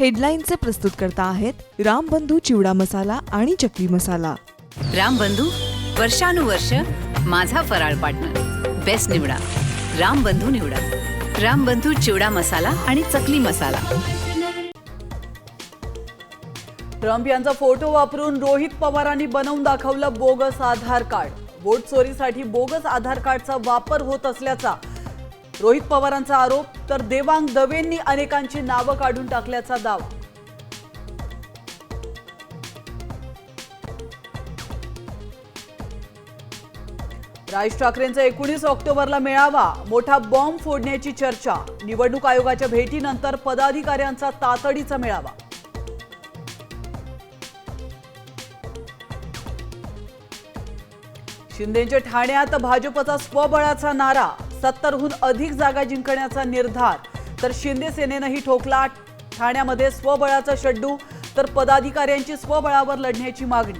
हेडलाईनचे प्रस्तुतकर्ता आहेत रामबंधू चिवडा मसाला आणि चकली मसाला। रामबंधू वर्षानुवर्ष माझा फराळ पार्टनर। बेस्ट निवडा, रामबंधू निवडा। रामबंधू चिवडा मसाला आणि चकली मसाला। ट्रम्प यांचा फोटो वापरून रोहित पवारांनी बनवून दाखवलं बोगस आधार कार्ड। वोट चोरीसाठी बोगस आधार कार्डचा वापर होत असल्याचा रोहित पवारांचा आरोप, तर देवांग दवेंनी अनेकांची नावं काढून टाकल्याचा दावा। राज ठाकरेंचा 19 ऑक्टोबरला मेळावा, मोठा बॉम्ब फोडण्याची चर्चा। निवडणूक आयोगाच्या भेटीनंतर पदाधिकाऱ्यांचा तातडीचा मेळावा। शिंदेच्या ठाण्यात भाजपचा स्वबळाचा नारा, 70हून अधिक जागा जिंकण्याचा निर्धार। तर शिंदे सेनेनेही ठोकला ठाण्यामध्ये स्वबळाचा शड्डू, तर पदाधिकाऱ्यांची स्वबळावर लढण्याची मागणी।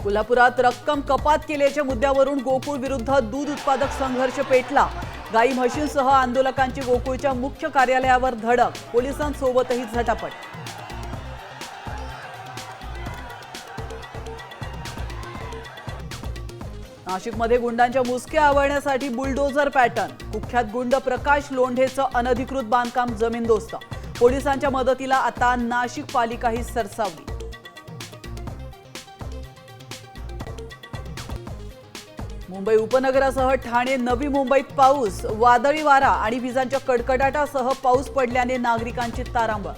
कोल्हापुरात रक्कम कपात केल्याच्या मुद्द्यावरून गोकुळ विरुद्ध दूध उत्पादक संघर्ष पेटला। गाई म्हशींसह आंदोलकांची गोकुळच्या मुख्य कार्यालयावर धडक, पोलिसांसोबतही झटापट। नाशिकमध्ये गुंडांच्या मुसक्या आवळण्यासाठी बुलडोझर पॅटर्न। कुख्यात गुंड प्रकाश लोंढेचं अनधिकृत बांधकाम जमीनदोस्त। पोलिसांच्या मदतीला आता नाशिक पालिकाही सरसावली। मुंबई उपनगरासह ठाणे नवी मुंबईत पाऊस, वादळी वारा आणि विजांच्या कडकडाटासह पाऊस पडल्याने नागरिकांची तारांबळ।